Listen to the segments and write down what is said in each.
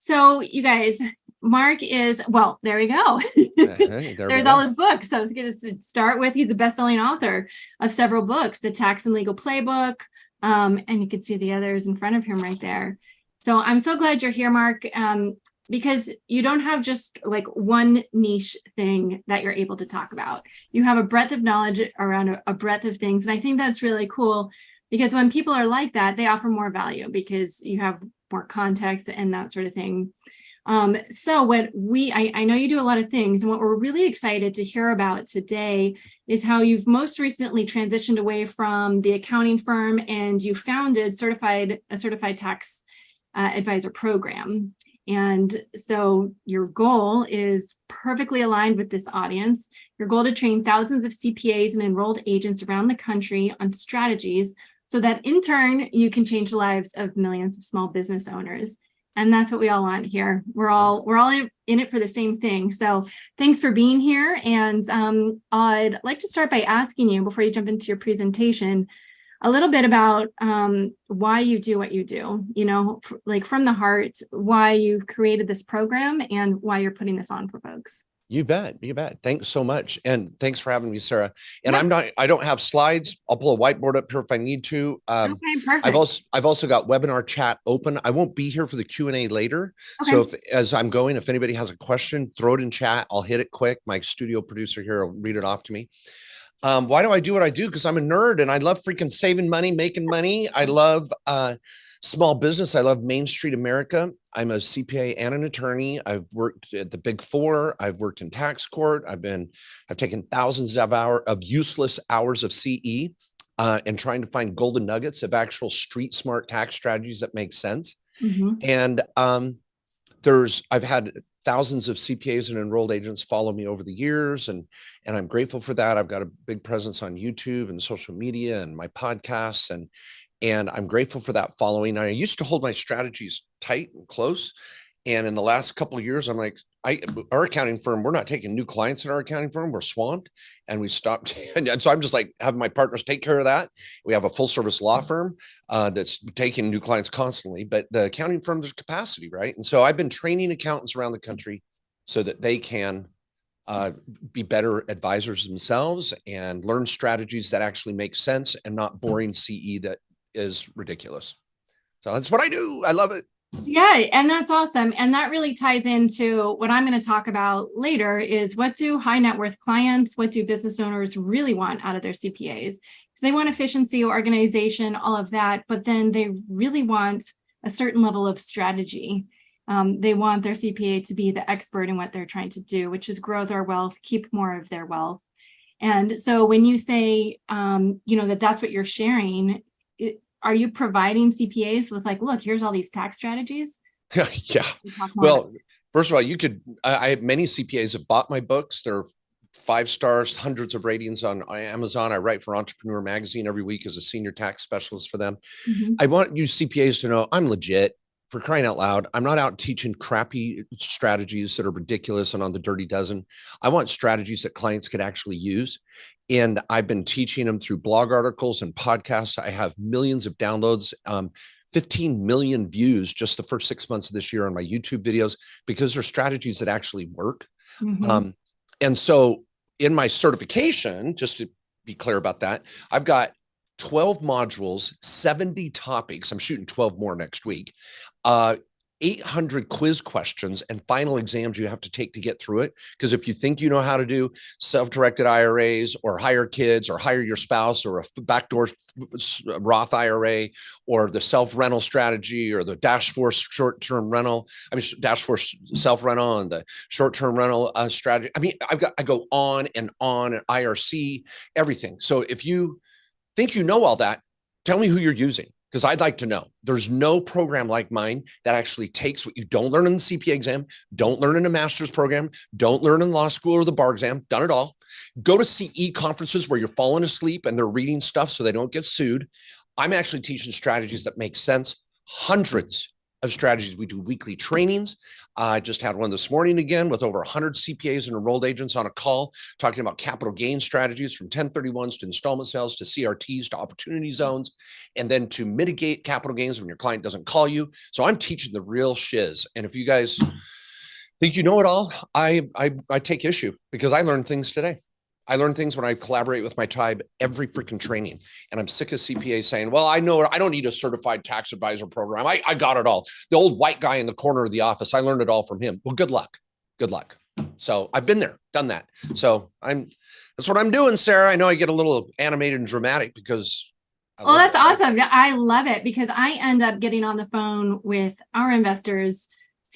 So you guys, Mark is, well, there we go. Hey, there we There's all go. his books. So I was going to start with, he's a best-selling author of several books, the Tax and Legal Playbook. And you can see the others in front of him right there. So I'm so glad you're here, Mark, because you don't have just like one niche thing that you're able to talk about. You have a breadth of knowledge around a breadth of things. And I think that's really cool because when people are like that, they offer more value because you have more context and that sort of thing. So what I know you do a lot of things, and what we're really excited to hear about today is how you've most recently transitioned away from the accounting firm and you founded a certified tax advisor program. And so your goal is perfectly aligned with this audience. Your goal to train thousands of CPAs and enrolled agents around the country on strategies so that in turn, you can change the lives of millions of small business owners. And that's what we all want here. We're all in it for the same thing. So thanks for being here. And I'd like to start by asking you, before you jump into your presentation, a little bit about why you do what you do, like from the heart, why you've created this program and why you're putting this on for folks. You bet. You bet. Thanks so much. And thanks for having me, Sarah. And Yeah. I don't have slides. I'll pull a whiteboard up here if I need to. Okay, perfect. I've also got webinar chat open. I won't be here for the Q&A later. Okay. So as I'm going, if anybody has a question, throw it in chat. I'll hit it quick. My studio producer here will read it off to me. Why do I do what I do? Because I'm a nerd and I love freaking saving money, making money. I love small business. I love Main Street America. I'm a CPA and an attorney. I've worked at the Big Four. I've worked in tax court. I've taken thousands of useless hours of CE and trying to find golden nuggets of actual street smart tax strategies that make sense. Mm-hmm. And I've had thousands of CPAs and enrolled agents follow me over the years, and I'm grateful for that. I've got a big presence on YouTube and social media and my podcasts, and I'm grateful for that following. I used to hold my strategies tight and close, and in the last couple of years, I'm like, our accounting firm, we're not taking new clients in our accounting firm. We're swamped, and we stopped. And so I'm just like having my partners take care of that. We have a full service law firm that's taking new clients constantly, but the accounting firm, there's capacity, right? And so I've been training accountants around the country so that they can be better advisors themselves and learn strategies that actually make sense and not boring CE that is ridiculous. So that's what I do. I love it. Yeah, and that's awesome. And that really ties into what I'm going to talk about later is what do high net worth clients, what do business owners really want out of their CPAs? So they want efficiency, organization, all of that, but then they really want a certain level of strategy. They want their CPA to be the expert in what they're trying to do, which is grow their wealth, keep more of their wealth. And so when you say, that's what you're sharing, are you providing CPAs with like, look, here's all these tax strategies? Yeah. Well, first of all, I have many CPAs have bought my books. They're 5 stars, hundreds of ratings on Amazon. I write for Entrepreneur Magazine every week as a senior tax specialist for them. Mm-hmm. I want you CPAs to know I'm legit. For crying out loud, I'm not out teaching crappy strategies that are ridiculous and on the dirty dozen. I want strategies that clients could actually use. And I've been teaching them through blog articles and podcasts. I have millions of downloads, 15 million views just the first 6 months of this year on my YouTube videos because they're strategies that actually work. Mm-hmm. And so in my certification, just to be clear about that, I've got 12 modules, 70 topics. I'm shooting 12 more next week. 800 quiz questions and final exams you have to take to get through it. Because if you think you know how to do self-directed IRAs or hire kids or hire your spouse or a backdoor Roth IRA or the self-rental strategy or the Dash Force short-term rental, Dash Force self-rental and the short-term rental strategy. I go on and IRC, everything. So if you think you know all that, tell me who you're using. Because I'd like to know. There's no program like mine that actually takes what you don't learn in the CPA exam, don't learn in a master's program, don't learn in law school or the bar exam, done it all. Go to CE conferences where you're falling asleep and they're reading stuff so they don't get sued. I'm actually teaching strategies that make sense. Hundreds of strategies. We do weekly trainings. I just had one this morning again with over 100 CPAs and enrolled agents on a call talking about capital gain strategies from 1031s to installment sales to CRTs to opportunity zones, and then to mitigate capital gains when your client doesn't call you. So I'm teaching the real shiz. And if you guys think you know it all, I take issue because I learned things today. I learn things when I collaborate with my tribe every freaking training. And I'm sick of CPAs saying, well, I know I don't need a certified tax advisor program. I got it all. The old white guy in the corner of the office, I learned it all from him. Well, good luck. Good luck. So I've been there, done that. So that's what I'm doing, Sarah. I know I get a little animated and dramatic because. Well, that's awesome. I love it because I end up getting on the phone with our investors,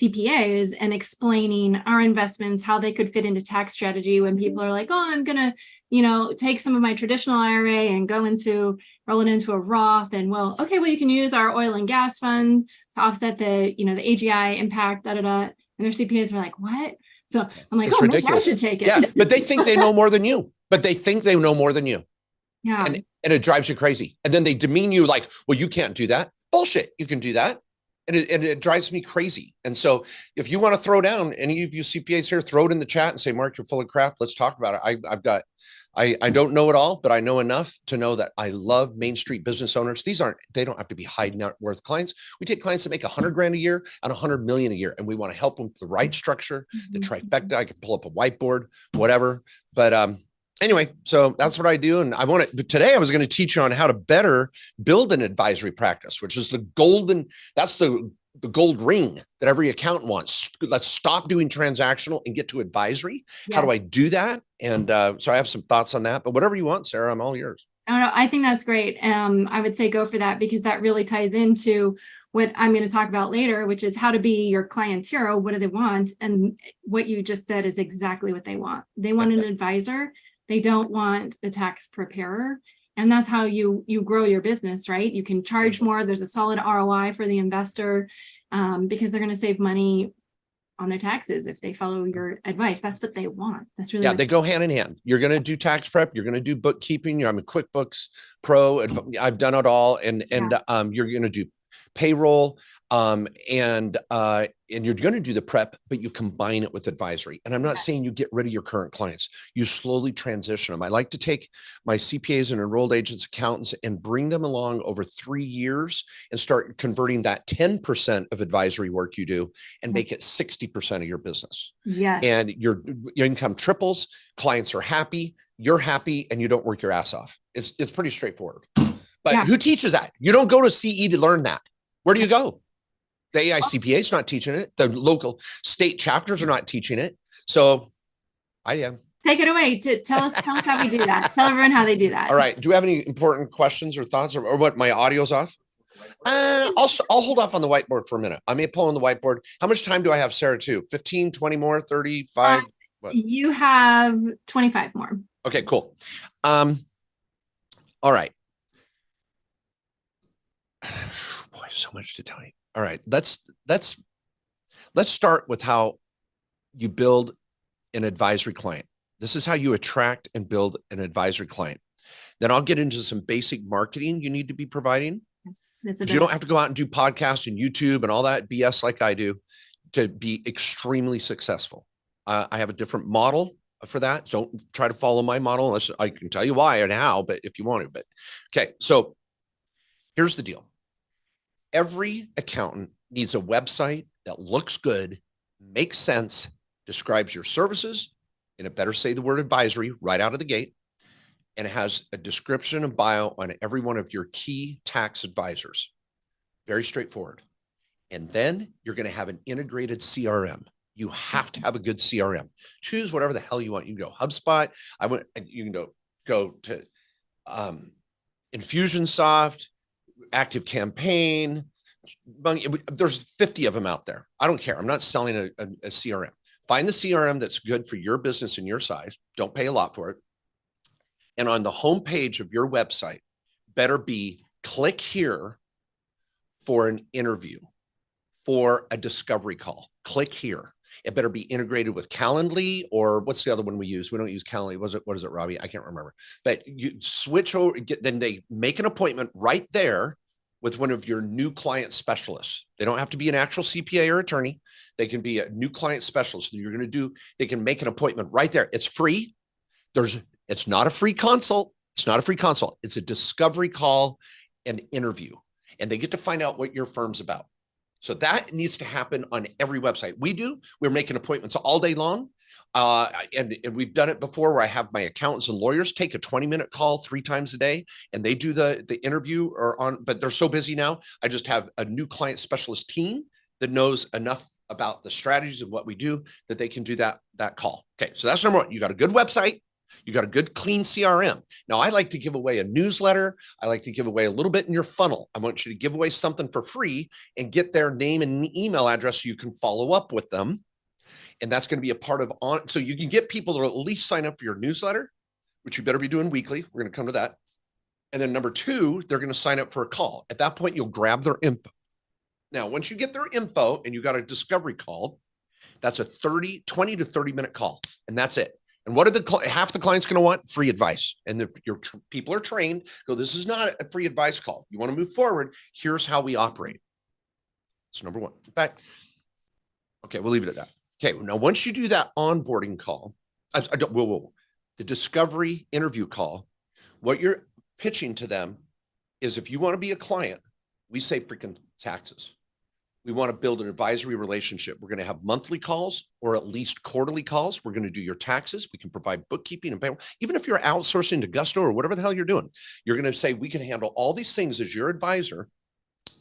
CPAs, and explaining our investments, how they could fit into tax strategy when people are like, oh, I'm going to, take some of my traditional IRA and roll it into a Roth. And you can use our oil and gas fund to offset the AGI impact, And their CPAs were like, what? So I'm like, it's ridiculous. Maybe I should take it. Yeah, but they think they know more than you. Yeah. And it drives you crazy. And then they demean you like, well, you can't do that. Bullshit. You can do that. And it drives me crazy. And so if you want to throw down, any of you CPAs here, throw it in the chat and say, Mark, you're full of crap. Let's talk about it. I don't know it all, but I know enough to know that I love Main Street business owners. They don't have to be high net worth clients. We take clients that make $100,000 a year and $100 million a year. And we want to help them with the right structure, the trifecta. I can pull up a whiteboard, whatever. But, anyway, so that's what I do. And but today I was going to teach you on how to better build an advisory practice, which is the gold ring that every accountant wants. Let's stop doing transactional and get to advisory. Yeah. How do I do that? And so I have some thoughts on that, but whatever you want, Sarah, I'm all yours. No, I think that's great. I would say go for that because that really ties into what I'm going to talk about later, which is how to be your client's hero. What do they want? And what you just said is exactly what they want. They want an advisor. They don't want a tax preparer. And that's how you grow your business, right? You can charge more. There's a solid ROI for the investor because they're going to save money on their taxes if they follow your advice. That's what they want. That's really they go hand in hand. You're going to do tax prep. You're going to do bookkeeping. I'm a QuickBooks pro. I've done it all. And you're going to do payroll and you're going to do the prep, but you combine it with advisory. And I'm not saying you get rid of your current clients. You slowly transition them. I like to take my CPAs and enrolled agents, accountants, and bring them along over 3 years and start converting that 10% of advisory work you do and make it 60% of your business. Yes. And your income triples, clients are happy, you're happy, and you don't work your ass off. It's pretty straightforward. But who teaches that? You don't go to CE to learn that. Where do you go? The AICPA is not teaching it. The local state chapters are not teaching it. So I am. Take it away. Tell us how we do that. Tell everyone how they do that. All right. Do we have any important questions or thoughts or what? My audio's off? I'll hold off on the whiteboard for a minute. I may pull on the whiteboard. How much time do I have, Sarah, too? 15, 20 more, 35? You have 25 more. Okay, cool. All right. Boy, so much to tell you. All right, let's start with how you build an advisory client. This is how you attract and build an advisory client. Then I'll get into some basic marketing you need to be providing. You don't have to go out and do podcasts and YouTube and all that BS like I do to be extremely successful. I have a different model for that. Don't try to follow my model unless I can tell you why and how, but if you want to. But okay, so here's the deal. Every accountant needs a website that looks good, makes sense, describes your services, and it better say the word advisory right out of the gate, and it has a description and bio on every one of your key tax advisors. Very straightforward. And then you're going to have an integrated CRM. You have to have a good CRM. Choose whatever the hell you want. You can go HubSpot. You can go to Infusionsoft, Active Campaign. There's 50 of them out there. I don't care. I'm not selling a CRM. Find the CRM that's good for your business and your size. Don't pay a lot for it. And on the homepage of your website, better be click here for an interview, for a discovery call. Click here. It better be integrated with Calendly, or what's the other one we use? We don't use Calendly. What is it, Robbie? I can't remember. But you switch over, then they make an appointment right there with one of your new client specialists. They don't have to be an actual CPA or attorney. They can be a new client specialist. You're going to do, they can make an appointment right there. It's free. It's not a free consult. It's not a free consult. It's a discovery call and interview. And they get to find out what your firm's about. So that needs to happen on every website. We're making appointments all day long. And we've done it before where I have my accountants and lawyers take a 20-minute call 3 times a day, and they do the interview but they're so busy now. I just have a new client specialist team that knows enough about the strategies and what we do that they can do that call. Okay. So that's number one. You got a good website. You got a good, clean CRM. Now, I like to give away a newsletter. I like to give away a little bit in your funnel. I want you to give away something for free and get their name and email address so you can follow up with them. And that's going to be a part of so you can get people to at least sign up for your newsletter, which you better be doing weekly. We're going to come to that. And then number 2, they're going to sign up for a call. At that point, you'll grab their info. Now, once you get their info and you got a discovery call, that's a 20 to 30 minute call. And that's it. And what are half the clients going to want? Free advice. And your people are trained. Go, this is not a free advice call. You want to move forward. Here's how we operate. That's number 1. In fact, okay, we'll leave it at that. Okay, now once you do that onboarding call, the discovery interview call, what you're pitching to them is, if you want to be a client, we say freaking taxes. We want to build an advisory relationship. We're going to have monthly calls or at least quarterly calls. We're going to do your taxes. We can provide bookkeeping and payroll. Even if you're outsourcing to Gusto or whatever the hell you're doing, you're going to say, we can handle all these things as your advisor.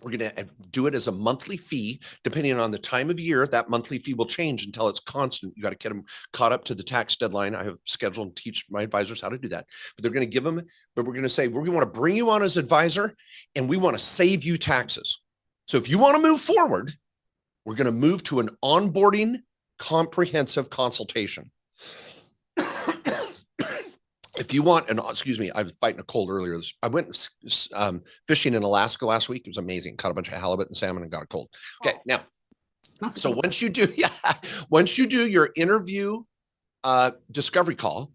We're going to do it as a monthly fee. Depending on the time of year, that monthly fee will change until it's constant. You got to get them caught up to the tax deadline. I have scheduled and teach my advisors how to do that. But they're going to give them, but we're going to say, we want to bring you on as advisor and we want to save you taxes. So if you want to move forward, we're going to move to an onboarding comprehensive consultation. If you want, and excuse me, I was fighting a cold earlier. I went fishing in Alaska last week. It was amazing. Caught a bunch of halibut and salmon and got a cold. Okay, now, so once you do your interview discovery call,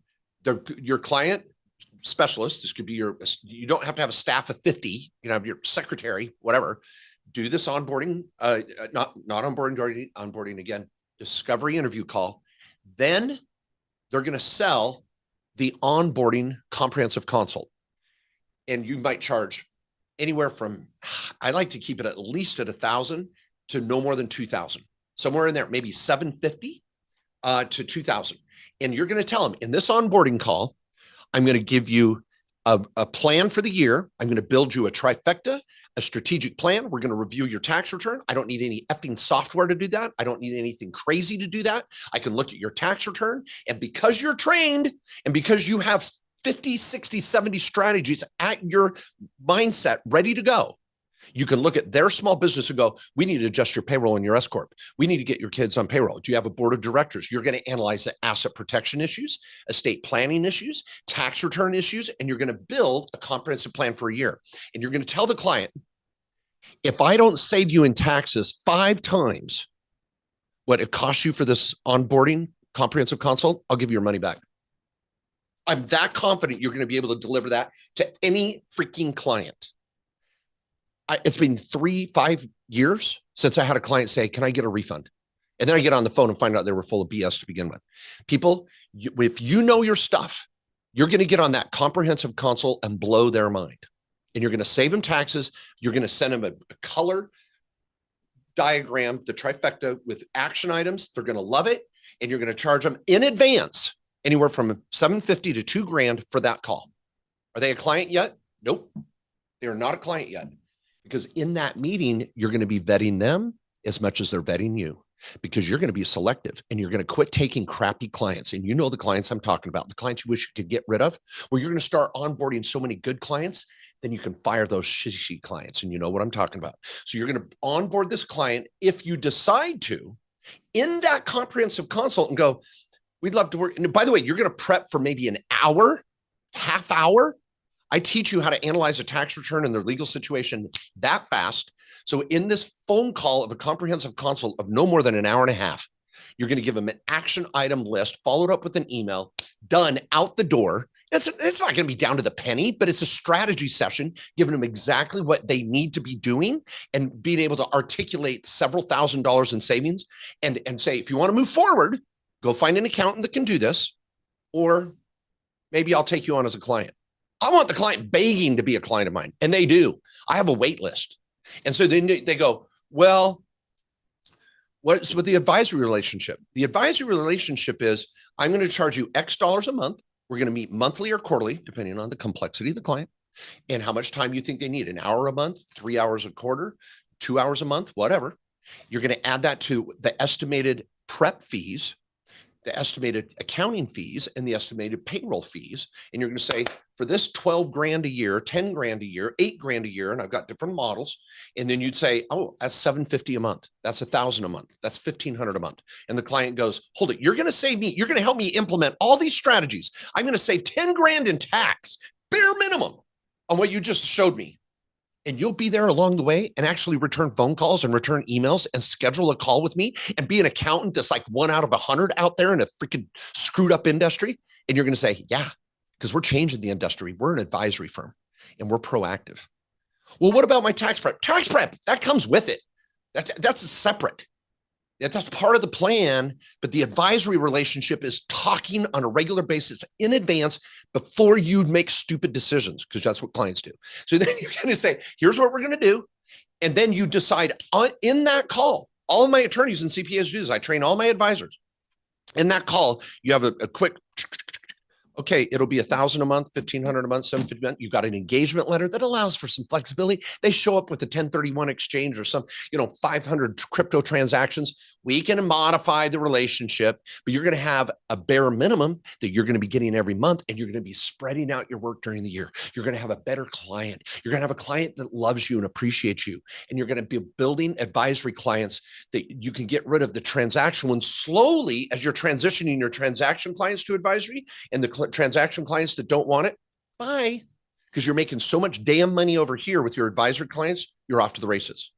your client specialist, this could be you don't have to have a staff of 50. You can have your secretary, whatever. Do this onboarding, not onboarding again, discovery interview call. Then they're going to sell the onboarding comprehensive consult. And you might charge anywhere from, I like to keep it at least at 1,000 to no more than 2,000, somewhere in there, maybe 750 to 2,000. And you're going to tell them, in this onboarding call, I'm going to give you a plan for the year. I'm going to build you a trifecta, a strategic plan. We're going to review your tax return. I don't need any effing software to do that. I don't need anything crazy to do that. I can look at your tax return. And because you're trained and because you have 50, 60, 70 strategies at your mindset ready to go, you can look at their small business and go, we need to adjust your payroll in your S Corp. We need to get your kids on payroll. Do you have a board of directors? You're going to analyze the asset protection issues, estate planning issues, tax return issues, and you're going to build a comprehensive plan for a year. And you're going to tell the client, if I don't save you in taxes 5 times what it costs you for this onboarding comprehensive consult, I'll give you your money back. I'm that confident you're going to be able to deliver that to any freaking client. It's been 3-5 years since I had a client say, can I get a refund? And then I get on the phone and find out they were full of BS to begin with. People, if you know your stuff, you're going to get on that comprehensive consult and blow their mind. And you're going to save them taxes. You're going to send them a color diagram, the trifecta with action items. They're going to love it. And you're going to charge them in advance, anywhere from $750 to $2,000 for that call. Are they a client yet? Nope. They're not a client yet. Because in that meeting, you're going to be vetting them as much as they're vetting you, because you're going to be selective and you're going to quit taking crappy clients. And you know the clients I'm talking about, the clients you wish you could get rid of, where you're going to start onboarding so many good clients, then you can fire those shitty clients. And you know what I'm talking about. So you're going to onboard this client if you decide to in that comprehensive consult and go, we'd love to work. And by the way, you're going to prep for maybe an hour, half hour. I teach you how to analyze a tax return and their legal situation that fast. So in this phone call of a comprehensive consult of no more than an hour and a half, you're going to give them an action item list, followed up with an email, done, out the door. It's not going to be down to the penny, but it's a strategy session, giving them exactly what they need to be doing and being able to articulate several $1,000s in savings and say, if you want to move forward, go find an accountant that can do this, or maybe I'll take you on as a client. I want the client begging to be a client of mine, and they do. I have a wait list. And so then they go, well, what's with the advisory relationship? The advisory relationship is I'm going to charge you X dollars a month. We're going to meet monthly or quarterly, depending on the complexity of the client and how much time you think they need, an hour a month, 3 hours a quarter, 2 hours a month, whatever. You're going to add that to the estimated prep fees, the estimated accounting fees, and the estimated payroll fees. And you're going to say, for this 12 grand a year, 10 grand a year, 8 grand a year, and I've got different models. And then you'd say, oh, that's $750 a month. That's $1,000 a month. That's $1,500 a month. And the client goes, hold it. You're going to save me. You're going to help me implement all these strategies. I'm going to save 10 grand in tax, bare minimum, on what you just showed me. And you'll be there along the way and actually return phone calls and return emails and schedule a call with me and be an accountant that's like 1 out of 100 out there in a freaking screwed up industry. And you're going to say, yeah, because we're changing the industry. We're an advisory firm and we're proactive. Well, what about my tax prep? Tax prep, that comes with it. That's separate. That's part of the plan, but the advisory relationship is talking on a regular basis in advance before you make stupid decisions, because that's what clients do. So then you're going to say, here's what we're going to do. And then you decide in that call. All of my attorneys and CPAs do this. I train all my advisors. In that call, you have a quick, okay, it'll be $1,000 a month, $1,500 a month, $750 a month. You've got an engagement letter that allows for some flexibility. They show up with a 1031 exchange or some, 500 crypto transactions. We can modify the relationship, but you're going to have a bare minimum that you're going to be getting every month, and you're going to be spreading out your work during the year. You're going to have a better client. You're going to have a client that loves you and appreciates you. And you're going to be building advisory clients that you can get rid of the transaction ones slowly as you're transitioning your transaction clients to advisory, and the transaction clients that don't want it, bye. Because you're making so much damn money over here with your advisory clients, you're off to the races.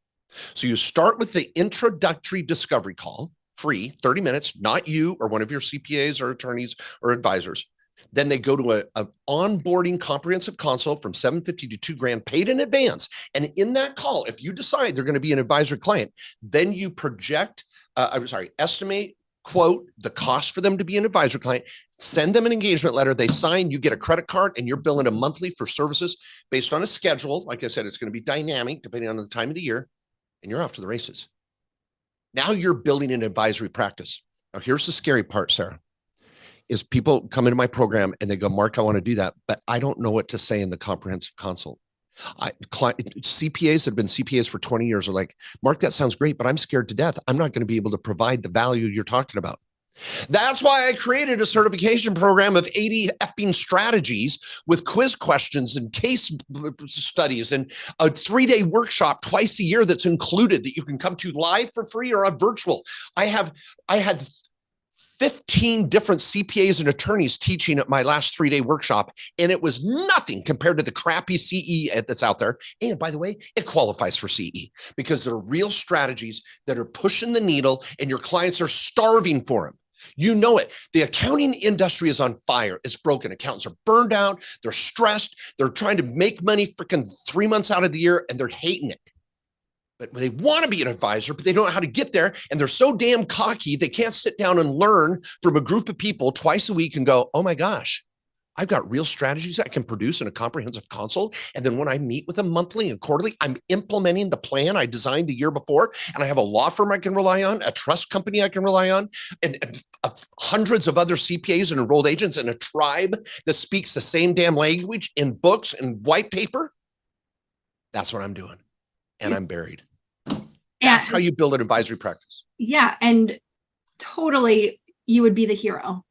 So you start with the introductory discovery call, free, 30 minutes, not you or one of your CPAs or attorneys or advisors. Then they go to an onboarding comprehensive consult from $750 to $2 grand paid in advance. And in that call, if you decide they're going to be an advisory client, then you estimate, quote, the cost for them to be an advisor client, send them an engagement letter, they sign, you get a credit card, and you're billing them monthly for services based on a schedule. Like I said, it's going to be dynamic depending on the time of the year, and you're off to the races. Now you're building an advisory practice. Now here's the scary part, Sarah, is people come into my program and they go, Mark, I want to do that, but I don't know what to say in the comprehensive consult. CPAs that have been CPAs for 20 years are like, Mark, that sounds great, but I'm scared to death. I'm not going to be able to provide the value you're talking about. That's why I created a certification program of 80 effing strategies with quiz questions and case studies and a 3-day workshop twice a year that's included that you can come to live for free or on virtual. I had 15 different CPAs and attorneys teaching at my last 3-day workshop, and it was nothing compared to the crappy CE that's out there. And by the way, it qualifies for CE because there are real strategies that are pushing the needle, and your clients are starving for them. You know it. The accounting industry is on fire. It's broken. Accountants are burned out. They're stressed. They're trying to make money freaking 3 months out of the year, and they're hating it. But they want to be an advisor, but they don't know how to get there. And they're so damn cocky, they can't sit down and learn from a group of people twice a week and go, oh my gosh, I've got real strategies I can produce in a comprehensive consult. And then when I meet with them monthly and quarterly, I'm implementing the plan I designed the year before. And I have a law firm I can rely on, a trust company I can rely on, and hundreds of other CPAs and enrolled agents, and a tribe that speaks the same damn language in books and white paper. That's what I'm doing. And I'm buried. That's how you build an advisory practice. Yeah. And totally, you would be the hero.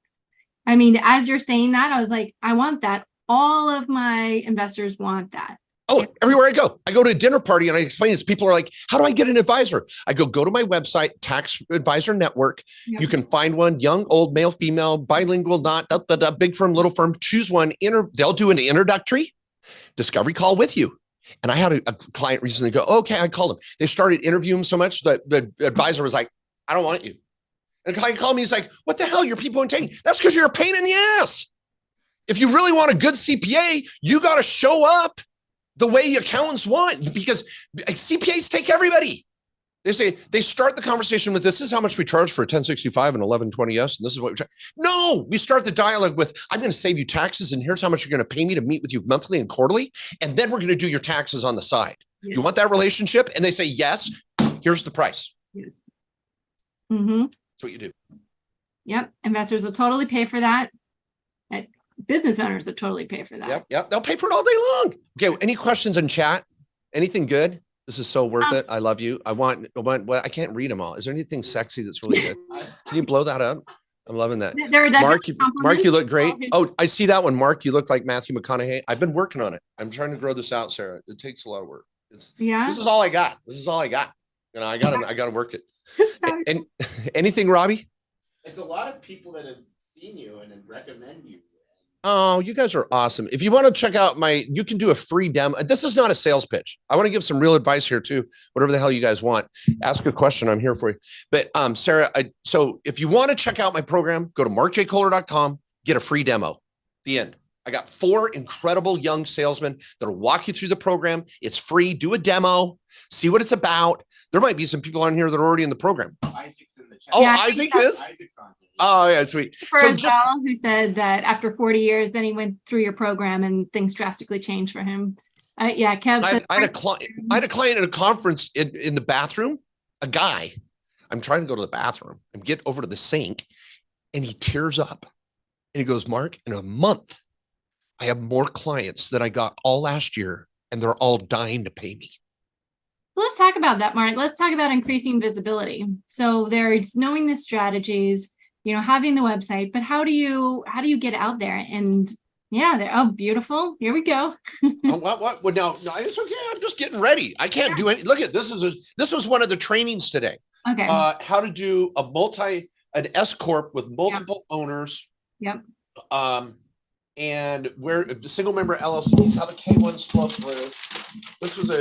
I mean, as you're saying that, I was like, I want that. All of my investors want that. Oh, everywhere I go to a dinner party and I explain this. People are like, how do I get an advisor? I go to my website, Tax Advisor Network. Yep. You can find one, young, old, male, female, bilingual, not, big firm, little firm, choose one. They'll do an introductory discovery call with you. And I had a client recently go, okay, I called him. They started interviewing so much that the advisor was like, I don't want you. And the client called me. He's like, what the hell? Your people ain't taking. That's because you're a pain in the ass. If you really want a good CPA, you got to show up the way accountants want, because CPAs take everybody. They start the conversation with, this is how much we charge for a 1065 and 1120S, and this is what we charge. No, we start the dialogue with, I'm going to save you taxes, and here's how much you're going to pay me to meet with you monthly and quarterly, and then we're going to do your taxes on the side. Yes. You want that relationship? And they say, yes, here's the price. Yes. Mm-hmm. That's what you do. Yep. Investors will totally pay for that. Business owners will totally pay for that. Yep. They'll pay for it all day long. Okay. Any questions in chat? Anything good? This is so worth it. I love you. I want, well, I can't read them all. Is there anything sexy that's really good? Can you blow that up? I'm loving that. Mark, you look great. Oh, I see that one. Mark, you look like Matthew McConaughey. I've been working on it. I'm trying to grow this out, Sarah. It takes a lot of work. This is all I got. This is all I got. You know, I gotta work it. And anything, Robbie? It's a lot of people that have seen you and recommend you. Oh, you guys are awesome. If you want to check out you can do a free demo. This is not a sales pitch. I want to give some real advice here too. Whatever the hell you guys want, ask a question. I'm here for you. But Sarah, so if you want to check out my program, go to markjkohler.com, get a free demo. The end. I got 4 incredible young salesmen that'll walk you through the program. It's free. Do a demo, see what it's about. There might be some people on here that are already in the program. Isaac's in the chat. Oh, yeah, Isaac is? Isaac's on here. Oh, yeah, sweet. Who said that after 40 years, then he went through your program and things drastically changed for him. Yeah, Kev said, I had a client at a conference in the bathroom, a guy. I'm trying to go to the bathroom and get over to the sink, and he tears up. And he goes, Mark, in a month, I have more clients than I got all last year, and they're all dying to pay me. Let's talk about that, Mark. Let's talk about increasing visibility. So there's knowing the strategies, having the website, but how do you get out there? And yeah, beautiful. Here we go. What? Well, no, it's okay. I'm just getting ready. I can't do any. Look at this. This was one of the trainings today. Okay. How to do an S corp with multiple owners. Yep. And where single member LLCs, how the K1s flow through. This was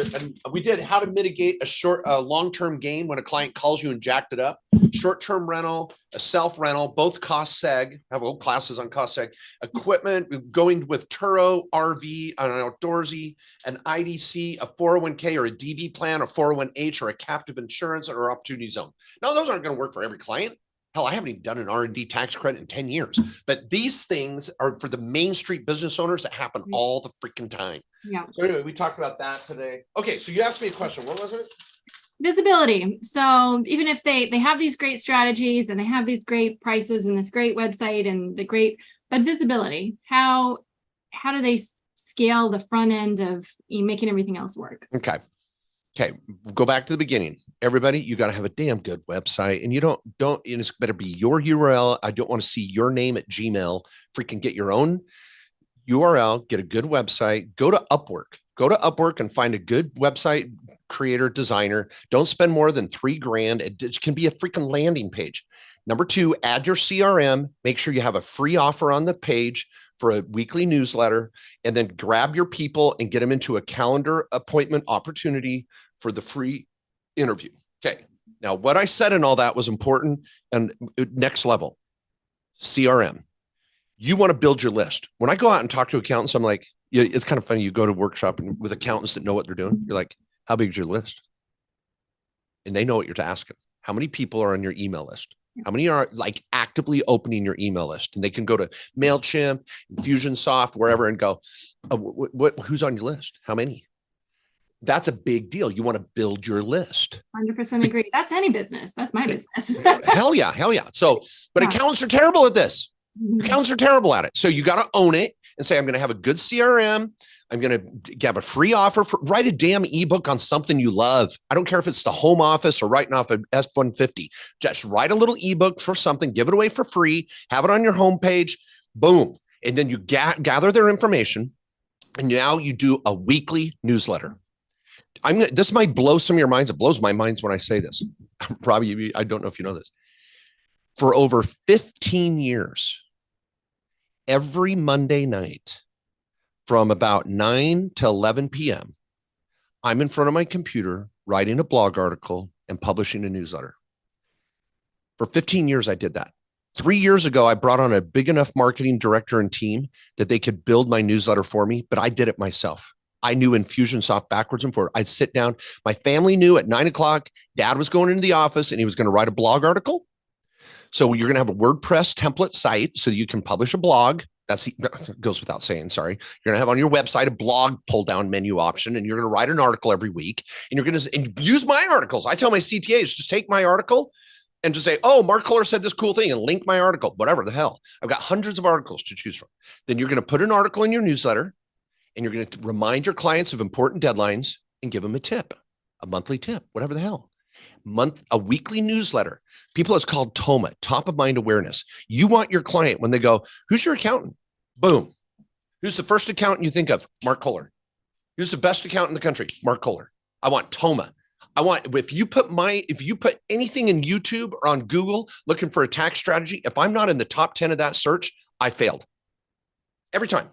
we did how to mitigate a long-term gain when a client calls you and jacked it up. Short-term rental, a self-rental, both cost seg, have whole classes on cost seg. Equipment, going with Turo, RV, an outdoorsy, an IDC, a 401k or a DB plan, a 401h or a captive insurance or opportunity zone. Now, those aren't going to work for every client. Hell, I haven't even done an R&D tax credit in 10 years, but these things are for the Main Street business owners that happen all the freaking time. Yeah. So anyway, we talked about that today. Okay. So you asked me a question. What was it? Visibility. So even if they have these great strategies and they have these great prices and this great website and but visibility, how do they scale the front end of making everything else work? Okay, go back to the beginning. Everybody, you got to have a damn good website, and you don't, it's better be your URL. I don't want to see your name at Gmail. Freaking get your own URL, get a good website, go to Upwork and find a good website creator, designer. Don't spend more than $3,000. It can be a freaking landing page. Number 2, add your CRM, make sure you have a free offer on the page for a weekly newsletter, and then grab your people and get them into a calendar appointment opportunity for the free interview. Okay. Now, what I said and all that was important. And next level, CRM. You want to build your list. When I go out and talk to accountants, I'm like, it's kind of funny. You go to workshop with accountants that know what they're doing. You're like, how big is your list? And they know what you're asking. How many people are on your email list? How many are like actively opening your email list? And they can go to MailChimp, Infusionsoft, wherever, and go, who's on your list? How many? That's a big deal. You want to build your list. 100% agree. That's any business. That's my business. Hell yeah. So, but accountants are terrible at this. Accountants are terrible at it. So you got to own it and say, I'm going to have a good CRM. I'm going to have a free offer write a damn ebook on something you love. I don't care if it's the home office or writing off an F-150. Just write a little ebook for something, give it away for free, have it on your homepage, boom. And then you gather their information. And now you do a weekly newsletter. This might blow some of your minds. It blows my minds when I say this. Robbie, I don't know if you know this. For over 15 years, every Monday night from about 9 to 11 p.m., I'm in front of my computer writing a blog article and publishing a newsletter. For 15 years, I did that. 3 years ago, I brought on a big enough marketing director and team that they could build my newsletter for me, but I did it myself. I knew Infusionsoft backwards and forward. I'd sit down. My family knew at 9 o'clock, dad was going into the office and he was going to write a blog article. So you're going to have a WordPress template site so you can publish a blog. That goes without saying, sorry. You're going to have on your website a blog pull down menu option, and you're going to write an article every week, and you're going to use my articles. I tell my CTAs, just take my article and just say, oh, Mark Kohler said this cool thing, and link my article, whatever the hell. I've got hundreds of articles to choose from. Then you're going to put an article in your newsletter, and you're going to remind your clients of important deadlines and give them a tip, a monthly tip, whatever the hell. A weekly newsletter. People, it's called TOMA, top of mind awareness. You want your client, when they go, who's your accountant? Boom. Who's the first accountant you think of? Mark Kohler. Who's the best accountant in the country? Mark Kohler. I want TOMA. If you put anything in YouTube or on Google looking for a tax strategy, if I'm not in the top 10 of that search, I failed every time.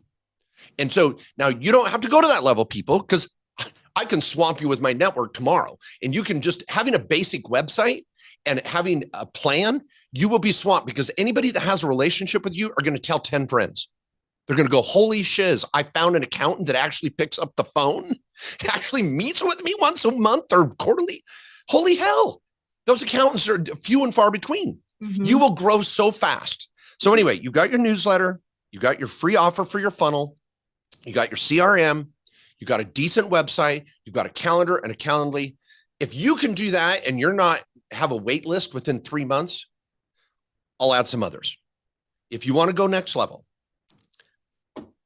And so now you don't have to go to that level, people, because I can swamp you with my network tomorrow, and you can just having a basic website and having a plan, you will be swamped, because anybody that has a relationship with you are going to tell 10 friends. They're going to go, holy shiz, I found an accountant that actually picks up the phone, actually meets with me once a month or quarterly. Holy hell. Those accountants are few and far between. Mm-hmm. You will grow so fast. So anyway, you got your newsletter, you got your free offer for your funnel, you got your CRM, you got a decent website, you've got a calendar and a Calendly. If you can do that and you're not have a wait list within 3 months, I'll add some others. If you want to go next level,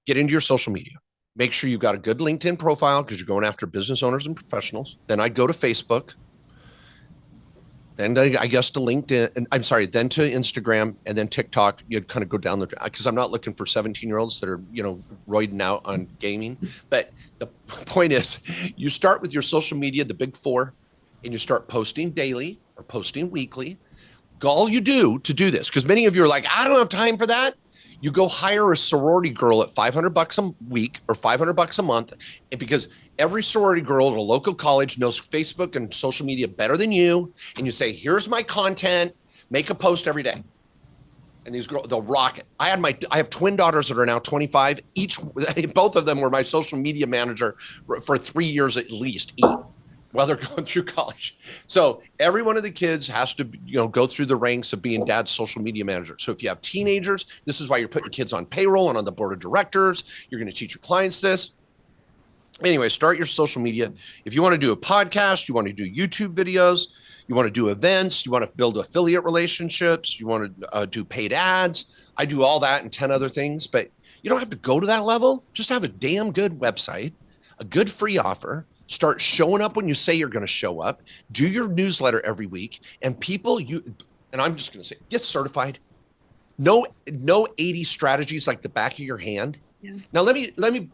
get into your social media. Make sure you've got a good LinkedIn profile, because you're going after business owners and professionals. Then I'd go to Facebook. Then I guess to LinkedIn, and then to Instagram, and then TikTok. You'd kind of go down because I'm not looking for 17-year-olds that are, roiding out on gaming. But the point is, you start with your social media, the big four, and you start posting daily or posting weekly. All you do to do this, because many of you are like, I don't have time for that. You go hire a sorority girl at $500 a week or $500 a month, because every sorority girl at a local college knows Facebook and social media better than you. And you say, here's my content, make a post every day. And these girls, they'll rock it. I have twin daughters that are now 25. Both of them were my social media manager for 3 years at least while they're going through college. So every one of the kids has to, go through the ranks of being dad's social media manager. So if you have teenagers, this is why you're putting kids on payroll and on the board of directors. You're going to teach your clients this. Anyway, start your social media. If you want to do a podcast, you want to do YouTube videos, you want to do events, you want to build affiliate relationships, you want to do paid ads. I do all that and 10 other things, but you don't have to go to that level. Just have a damn good website, a good free offer. Start showing up when you say you're going to show up. Do your newsletter every week, and I'm just going to say, get certified. Know 80 strategies like the back of your hand. Yes. Now let me.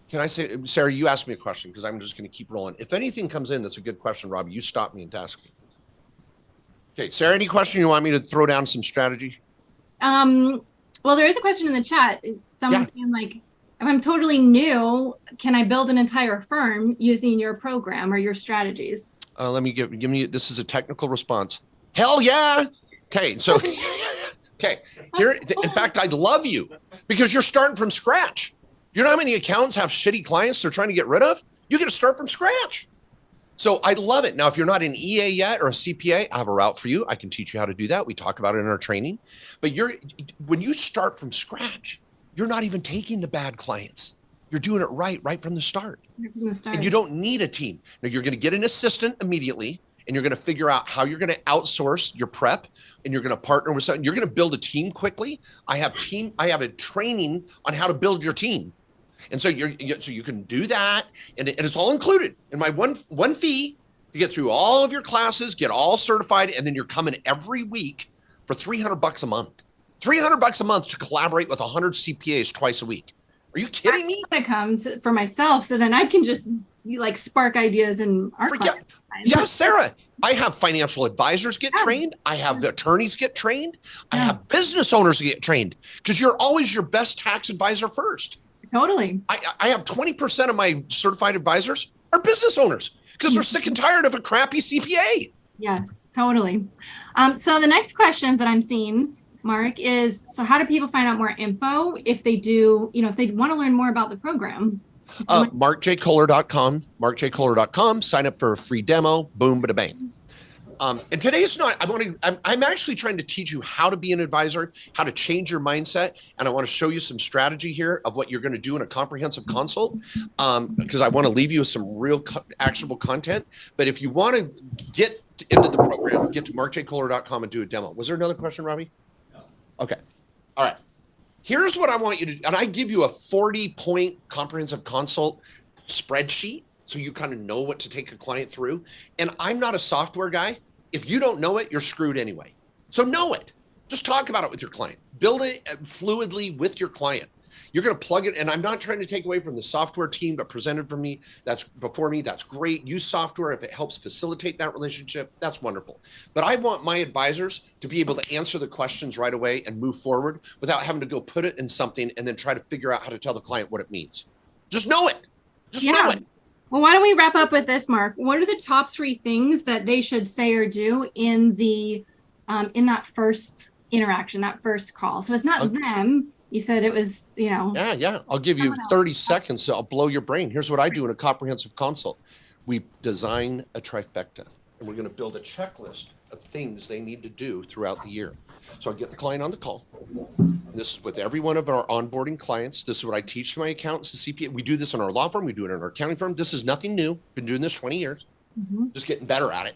Can I say, Sarah? You asked me a question, because I'm just going to keep rolling. If anything comes in that's a good question, Robbie, you stop me and ask me. Okay, Sarah, any question you want me to throw down some strategy? Well, there is a question in the chat. Someone's saying, like, if I'm totally new, can I build an entire firm using your program or your strategies? Let me give me, this is a technical response. Hell yeah. Okay. So, here, in fact, I love you, because you're starting from scratch. Do you know how many accountants have shitty clients they're trying to get rid of? You get to start from scratch. So I love it. Now, if you're not an EA yet or a CPA, I have a route for you. I can teach you how to do that. We talk about it in our training. But when you start from scratch, you're not even taking the bad clients. You're doing it right from the start. And you don't need a team. Now, you're going to get an assistant immediately, and you're going to figure out how you're going to outsource your prep, and you're going to partner with someone. You're going to build a team quickly. I have a training on how to build your team. And so you can do that, and it's all included in my one fee to get through all of your classes, get all certified, and then you're coming every week for $300 a month. $300 a month to collaborate with 100 CPAs twice a week. Are you kidding me? When it comes for myself, so then I can just spark ideas in our class. Yeah, Sarah, I have financial advisors get trained. I have attorneys get trained. I have business owners get trained, because you're always your best tax advisor first. Totally. I have 20% of my certified advisors are business owners, because they're sick and tired of a crappy CPA. Yes, totally. So the next question that I'm seeing, Mark, is so how do people find out more info if they do, if they want to learn more about the program? MarkJKohler.com, MarkJKohler.com, sign up for a free demo, boom, bada bang. And today is not, I'm actually trying to teach you how to be an advisor, how to change your mindset. And I want to show you some strategy here of what you're going to do in a comprehensive consult. Because I want to leave you with some real actionable content. But if you want to get into the program, get to markjkohler.com and do a demo. Was there another question, Robbie? No. Okay. All right. Here's what I want you to do. And I give you a 40-point comprehensive consult spreadsheet so you kind of know what to take a client through. And I'm not a software guy. If you don't know it, you're screwed anyway. So know it. Just talk about it with your client. Build it fluidly with your client. You're going to plug it. And I'm not trying to take away from the software team, but presented for me. That's before me. That's great. Use software. If it helps facilitate that relationship, that's wonderful. But I want my advisors to be able to answer the questions right away and move forward without having to go put it in something and then try to figure out how to tell the client what it means. Just know it. Just know it. Well, why don't we wrap up with this, Mark? What are the top 3 things that they should say or do in the in that first interaction, that first call? So it's not them. You said it was, Yeah. I'll give you 30 seconds. So I'll blow your brain. Here's what I do in a comprehensive consult. We design a trifecta, and we're going to build a checklist of things they need to do throughout the year. So I get the client on the call. And this is with every one of our onboarding clients. This is what I teach to my accountants and CPA. We do this in our law firm. We do it in our accounting firm. This is nothing new. Been doing this 20 years. Just getting better at it.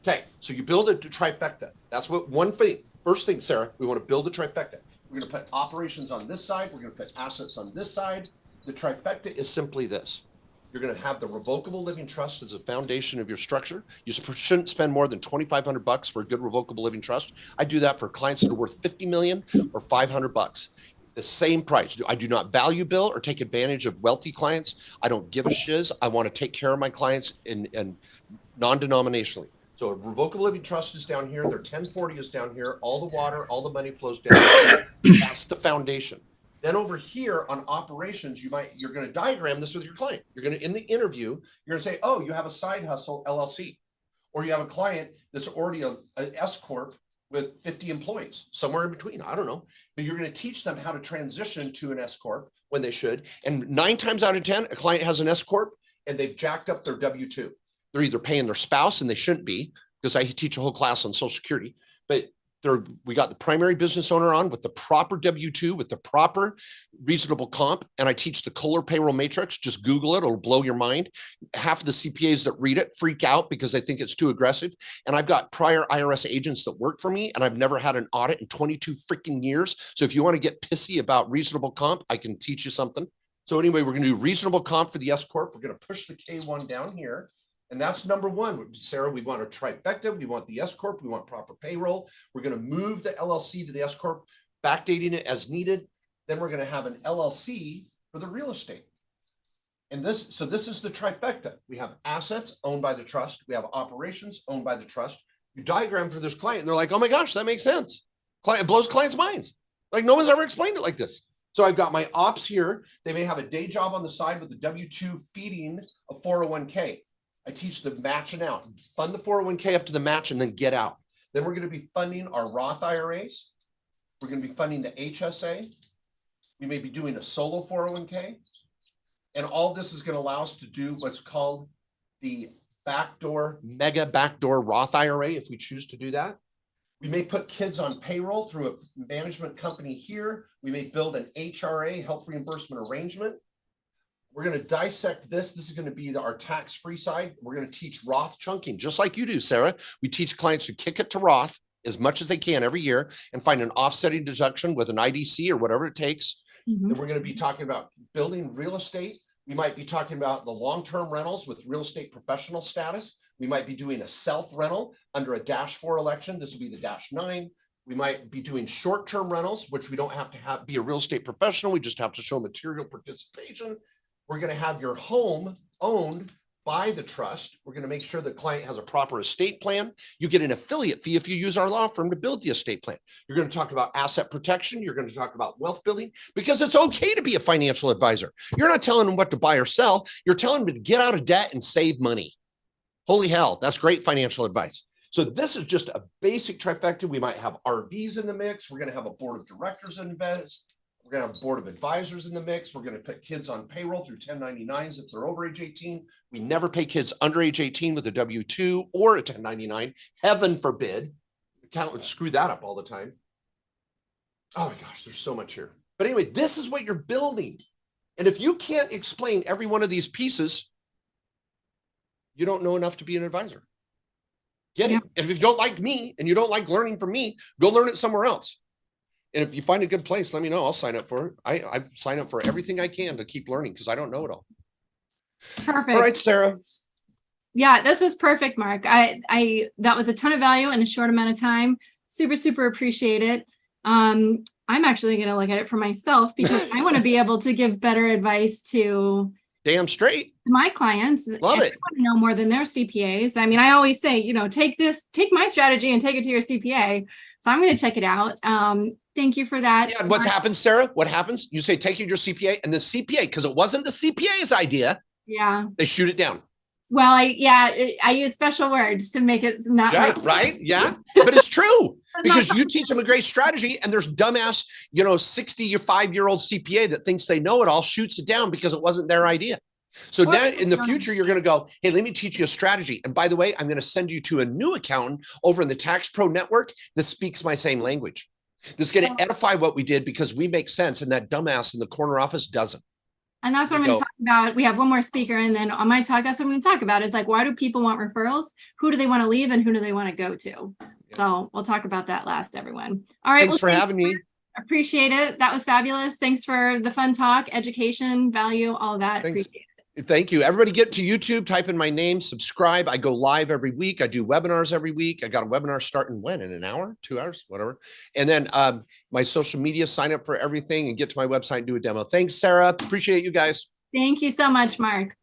Okay, so you build a trifecta. That's what one thing. First thing, Sarah, we want to build a trifecta. We're going to put operations on this side. We're going to put assets on this side. The trifecta is simply this. You're going to have the revocable living trust as a foundation of your structure. You shouldn't spend more than $2,500 for a good revocable living trust. I do that for clients that are worth $50 million or $500. The same price. I do not value bill or take advantage of wealthy clients. I don't give a shiz. I want to take care of my clients in non-denominationally. So a revocable living trust is down here. Their 1040 is down here. All the water, all the money flows down here. That's the foundation. Then over here on operations, you're going to diagram this with your client. You're going to, in the interview, you're going to say, oh, you have a side hustle LLC, or you have a client that's already an S Corp with 50 employees, somewhere in between. I don't know, but you're going to teach them how to transition to an S Corp when they should. And 9 times out of 10, a client has an S Corp and they've jacked up their W-2. They're either paying their spouse, and they shouldn't be, because I teach a whole class on Social Security, but we got the primary business owner on with the proper W-2, with the proper reasonable comp. And I teach the Kohler payroll matrix. Just Google it. It'll blow your mind. Half of the CPAs that read it freak out because they think it's too aggressive. And I've got prior IRS agents that work for me, and I've never had an audit in 22 freaking years. So if you want to get pissy about reasonable comp, I can teach you something. So anyway, we're going to do reasonable comp for the S Corp. We're going to push the K1 down here. And that's number 1, Sarah. We want a trifecta. We want the S Corp. We want proper payroll. We're going to move the LLC to the S Corp, backdating it as needed. Then we're going to have an LLC for the real estate. And this is the trifecta. We have assets owned by the trust. We have operations owned by the trust. You diagram for this client, and they're like, oh my gosh, that makes sense. It blows clients' minds. Like, no one's ever explained it like this. So I've got my ops here. They may have a day job on the side with the W-2 feeding a 401k. I teach them matching out, fund the 401k up to the match, and then get out. Then we're going to be funding our Roth IRAs. We're going to be funding the HSA. We may be doing a solo 401k. And all this is going to allow us to do what's called the mega backdoor Roth IRA, if we choose to do that. We may put kids on payroll through a management company here. We may build an HRA, health reimbursement arrangement. We're going to dissect this. This is going to be our tax-free side. We're going to teach Roth chunking, just like you do, Sarah. We teach clients to kick it to Roth as much as they can every year and find an offsetting deduction with an IDC or whatever it takes. And we're going to be talking about building real estate. We might be talking about the long-term rentals with real estate professional status. We might be doing a self-rental under a -4 election. This will be the -9. We might be doing short-term rentals, which we don't have to be a real estate professional. We just have to show material participation. We're going to have your home owned by the trust. We're going to make sure the client has a proper estate plan. You get an affiliate fee if you use our law firm to build the estate plan. You're going to talk about asset protection. You're going to talk about wealth building, because it's okay to be a financial advisor. You're not telling them what to buy or sell. You're telling them to get out of debt and save money. Holy hell, that's great financial advice. So this is just a basic trifecta. We might have RVs in the mix. We're going to have a board of directors invest. We're going to have a board of advisors in the mix. We're going to put kids on payroll through 1099s if they're over age 18. We never pay kids under age 18 with a W-2 or a 1099. Heaven forbid. Accountants screw that up all the time. Oh my gosh, there's so much here. But anyway, this is what you're building. And if you can't explain every one of these pieces, you don't know enough to be an advisor. Get it? And if you don't like me and you don't like learning from me, go learn it somewhere else. And if you find a good place, let me know. I'll sign up for it. I sign up for everything I can to keep learning because I don't know it all. Perfect. All right, Sarah. Yeah, this was perfect, Mark. That was a ton of value in a short amount of time. Super, super appreciate it. I'm actually going to look at it for myself because I want to be able to give better advice to damn straight my clients. Love it. I want to know more than their CPAs. I mean, I always say, take my strategy and take it to your CPA. So I'm going to check it out. Thank you for that. Yeah, and what's happened, Sarah? What happens? You say, take it to your CPA, and the CPA, because it wasn't the CPA's idea. Yeah. They shoot it down. Well, I use special words to make it not right. Yeah. But it's true because you teach them a great strategy and there's dumbass, 65-year-old CPA that thinks they know it all, shoots it down because it wasn't their idea. So now in the future, you're going to go, hey, let me teach you a strategy. And by the way, I'm going to send you to a new accountant over in the Tax Pro network that speaks my same language. That's going to edify what we did because we make sense and that dumbass in the corner office doesn't. And that's what I'm going to talk about. We have one more speaker. And then on my talk, that's what I'm going to talk about is like, why do people want referrals? Who do they want to leave and who do they want to go to? Yeah. So we'll talk about that last, everyone. All right. Thanks for having me. Appreciate it. That was fabulous. Thanks for the fun talk, education, value, all of that. Thanks. Appreciate it. Thank you. Everybody get to YouTube, type in my name, subscribe. I go live every week. I do webinars every week. I got a webinar starting when? In an hour, 2 hours, whatever. And then my social media, sign up for everything and get to my website and do a demo. Thanks, Sarah. Appreciate you guys. Thank you so much, Mark.